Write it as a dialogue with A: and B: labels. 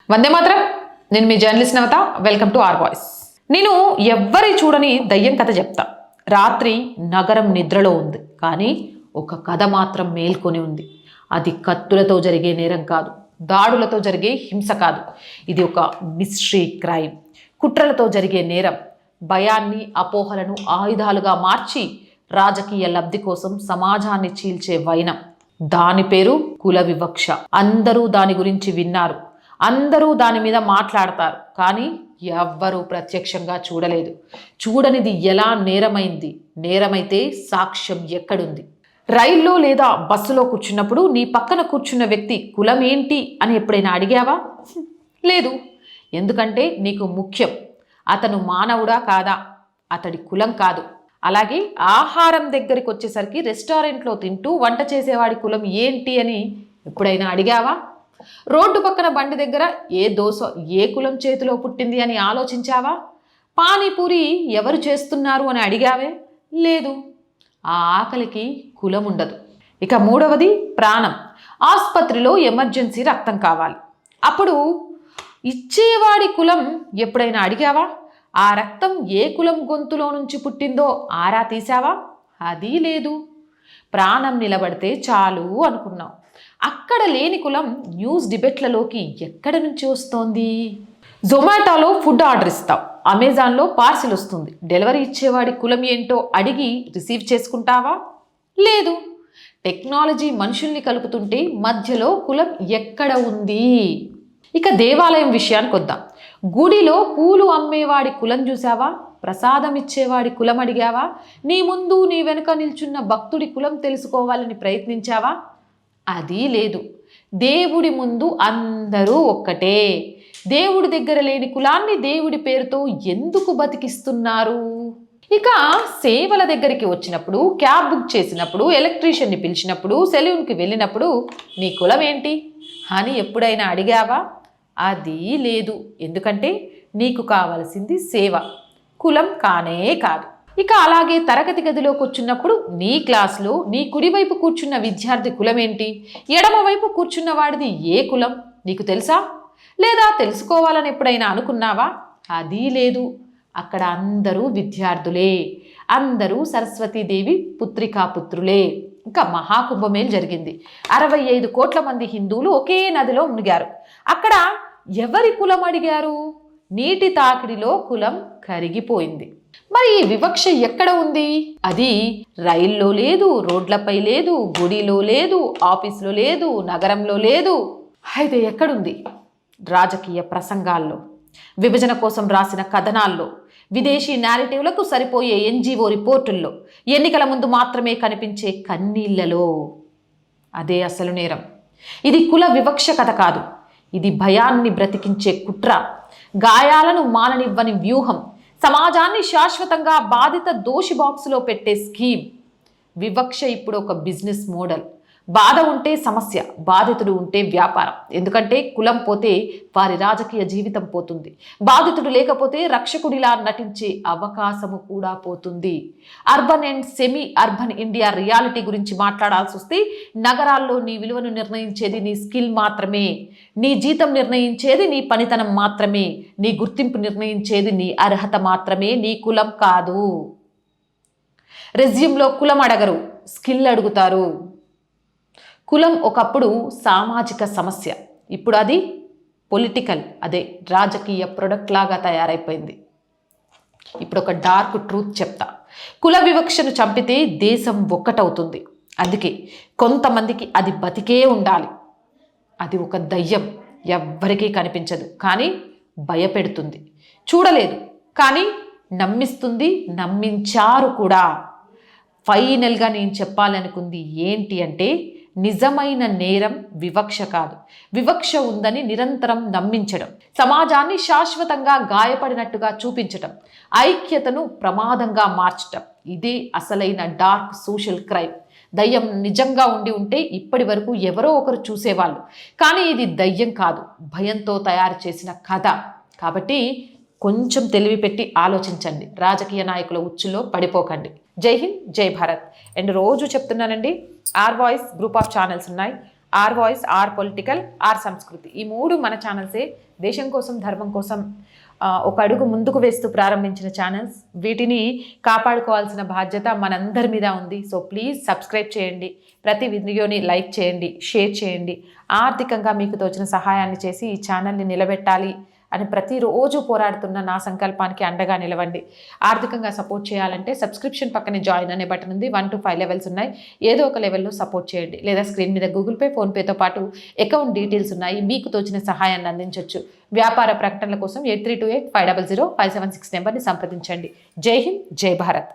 A: వందే మాత్రం. నేను మీ journalist Navata. Welcome to R voice. నేను ఎవ్వరి చూడని దయ్యం కథ చెప్తా. రాత్రి నగరం నిద్రలో ఉంది, కానీ ఒక కథ మాత్రం మేల్కొని ఉంది. అది కత్తులతో జరిగే నేరం కాదు, దాడులతో జరిగే హింస కాదు. ఇది ఒక మిస్టరీ క్రైమ్, కుట్రలతో జరిగే నేరం. భయాన్ని, అపోహలను ఆయుధాలుగా మార్చి రాజకీయ లబ్ధి కోసం సమాజాన్ని చీల్చే వైనం. దాని పేరు కుల వివక్ష. అందరూ దాని గురించి విన్నారు, అందరూ దాని మీద మాట్లాడతారు, కానీ ఎవ్వరూ ప్రత్యక్షంగా చూడలేదు. చూడనిది ఎలా నేరమైంది? నేరమైతే సాక్ష్యం ఎక్కడుంది? రైల్లో లేదా బస్సులో కూర్చున్నప్పుడు నీ పక్కన కూర్చున్న వ్యక్తి కులం ఏంటి అని ఎప్పుడైనా అడిగావా? లేదు. ఎందుకంటే నీకు ముఖ్యం అతను మానవుడా కాదా, అతడి కులం కాదు. అలాగే ఆహారం దగ్గరికి వచ్చేసరికి రెస్టారెంట్లో తింటూ వంట చేసేవాడి కులం ఏంటి అని ఎప్పుడైనా అడిగావా? రోడ్డు పక్కన బండి దగ్గర ఏ దోశ ఏ కులం చేతిలో పుట్టింది అని ఆలోచించావా? పానీపూరి ఎవరు చేస్తున్నారు అని అడిగావే? లేదు. ఆ ఆకలికి కులం ఉండదు. ఇక మూడవది ప్రాణం. ఆసుపత్రిలో ఎమర్జెన్సీ రక్తం కావాలి, అప్పుడు ఇచ్చేవాడి కులం ఎప్పుడైనా అడిగావా? ఆ రక్తం ఏ కులం గొంతులో నుంచి పుట్టిందో ఆరా తీసావా? అది లేదు. ప్రాణం నిలబడితే చాలు అనుకున్నావు. అక్కడ లేని కులం న్యూస్ డిబేట్లలోకి ఎక్కడి నుంచి వస్తోంది? జొమాటోలో ఫుడ్ ఆర్డర్ ఇస్తావు, అమెజాన్లో పార్సిల్ వస్తుంది. డెలివరీ ఇచ్చేవాడి కులం ఏంటో అడిగి రిసీవ్ చేసుకుంటావా? లేదు. టెక్నాలజీ మనుషుల్ని కలుపుతుంటే మధ్యలో కులం ఎక్కడ ఉంది? ఇక దేవాలయం విషయానికి వద్దాం. గుడిలో పూలు అమ్మేవాడి కులం చూసావా? ప్రసాదం ఇచ్చేవాడి కులం అడిగావా? నీ ముందు నీ వెనుక నిల్చున్న భక్తుడి కులం తెలుసుకోవాలని ప్రయత్నించావా? అది లేదు. దేవుడి ముందు అందరూ ఒక్కటే. దేవుడి దగ్గర లేని కులాన్ని దేవుడి పేరుతో ఎందుకు బతికిస్తున్నారు? ఇక సేవల దగ్గరికి వచ్చినప్పుడు, క్యాబ్ బుక్ చేసినప్పుడు, ఎలక్ట్రీషియన్ని పిలిచినప్పుడు, సెలూన్కి వెళ్ళినప్పుడు నీ కులం ఏంటి అని ఎప్పుడైనా అడిగావా? అది లేదు. ఎందుకంటే నీకు కావలసింది సేవ, కులం కానే కాదు. ఇక అలాగే తరగతి గదిలో కూర్చున్నప్పుడు నీ క్లాసులో నీ కుడివైపు కూర్చున్న విద్యార్థి కులం ఏంటి, ఎడమవైపు కూర్చున్న వాడిది ఏ కులం నీకు తెలుసా? లేదా తెలుసుకోవాలని ఎప్పుడైనా అనుకున్నావా? అది లేదు. అక్కడ అందరూ విద్యార్థులే, అందరూ సరస్వతీదేవి పుత్రికాపుత్రులే. ఇంకా మహాకుంభమేళ జరిగింది. 65 కోట్ల మంది హిందువులు ఒకే నదిలో మునిగారు. అక్కడ ఎవరి కులం అడిగారు? నీటి తాకిడిలో కులం కరిగిపోయింది. మరి ఈ వివక్ష ఎక్కడ ఉంది? అది రైల్లో లేదు, రోడ్లపై లేదు, గుడిలో లేదు, ఆఫీసులో లేదు, నగరంలో లేదు. అయితే ఎక్కడుంది? రాజకీయ ప్రసంగాల్లో, విభజన కోసం రాసిన కథనాల్లో, విదేశీ నేరేటివ్లకు సరిపోయే NGO రిపోర్టుల్లో, ఎన్నికల ముందు మాత్రమే కనిపించే కన్నీళ్లలో. అదే అసలు నేరం. ఇది కుల వివక్ష కథ కాదు, ఇది భయాన్ని బ్రతికించే కుట్ర, గాయాలను మాననివ్వని వ్యూహం, సమాజాన్ని శాశ్వతంగా బాధిత దోషి బాక్సులో పెట్టే స్కీమ్. వివక్ష ఇప్పుడు ఒక బిజినెస్ మోడల్. బాధ ఉంటే సమస్య, బాధితుడు ఉంటే వ్యాపారం. ఎందుకంటే కులం పోతే వారి రాజకీయ జీవితం పోతుంది, బాధితుడు లేకపోతే రక్షకుడిలా నటించే అవకాశము కూడా పోతుంది. Urban and semi urban India reality గురించి మాట్లాడాల్సి వస్తే, నగరాల్లో నీ విలువను నిర్ణయించేది నీ స్కిల్ మాత్రమే, నీ జీతం నిర్ణయించేది నీ పనితనం మాత్రమే, నీ గుర్తింపు నిర్ణయించేది నీ అర్హత మాత్రమే, నీ కులం కాదు. రెజ్యూమ్లో కులం అడగరు, స్కిల్ అడుగుతారు. కులం ఒకప్పుడు సామాజిక సమస్య, ఇప్పుడు అది పొలిటికల్, అదే రాజకీయ ప్రొడక్ట్ లాగా తయారైపోయింది. ఇప్పుడు ఒక డార్క్ ట్రూత్ చెప్తా. కుల వివక్షను చంపితే దేశం ఒక్కటవుతుంది. అందుకే కొంతమందికి అది బతికే ఉండాలి. అది ఒక దయ్యం, ఎవ్వరికీ కనిపించదు కానీ భయపెడుతుంది. చూడలేదు కానీ నమ్మిస్తుంది, నమ్మించారు కూడా. ఫైనల్గా నేను చెప్పాలనుకుంది ఏంటి అంటే, నిజమైన నేరం వివక్ష కాదు, వివక్ష ఉందని నిరంతరం నమ్మించడం, సమాజాన్ని శాశ్వతంగా గాయపడినట్టుగా చూపించటం, ఐక్యతను ప్రమాదంగా మార్చటం. ఇదే అసలైన డార్క్ సోషల్ క్రైమ్. దయ్యం నిజంగా ఉండి ఉంటే ఇప్పటి వరకు ఎవరో ఒకరు చూసేవాళ్ళు, కానీ ఇది దయ్యం కాదు, భయంతో తయారు చేసిన కథ. కాబట్టి కొంచెం తెలివి పెట్టి ఆలోచించండి, రాజకీయ నాయకుల ఉచ్చులో పడిపోకండి. జై హింద్, జై భారత్. అండ్ రోజు చెప్తున్నానండి, R voice group of channels ఉన్నాయి. R voice, R political, R Sanskriti, ఈ 3 మన ఛానల్సే. దేశం కోసం, ధర్మం కోసం ఒక అడుగు ముందుకు వేస్తూ ప్రారంభించిన ఛానల్స్. వీటిని కాపాడుకోవాల్సిన బాధ్యత మనందరి మీద ఉంది. సో ప్లీజ్ సబ్స్క్రైబ్ చేయండి, ప్రతి వీడియోని లైక్ చేయండి, షేర్ చేయండి. ఆర్థికంగా మీకు తోచిన సహాయాన్ని చేసి ఈ ఛానల్ని నిలబెట్టాలి అని ప్రతిరోజు పోరాడుతున్న నా సంకల్పానికి అండగా నిలవండి. ఆర్థికంగా సపోర్ట్ చేయాలంటే సబ్స్క్రిప్షన్ పక్కనే జాయిన్ అనే బటన్ ఉంది. 1 to 5 లెవెల్స్ ఉన్నాయి. ఏదో ఒక లెవెల్లో సపోర్ట్ చేయండి. లేదా స్క్రీన్ మీద గూగుల్ పే, ఫోన్పేతో పాటు అకౌంట్ డీటెయిల్స్ ఉన్నాయి. మీకు తోచిన సహాయాన్ని అందించవచ్చు. వ్యాపార ప్రకటనల కోసం 8328500576 నెంబర్ని సంప్రదించండి. జై హింద్, జై భారత్.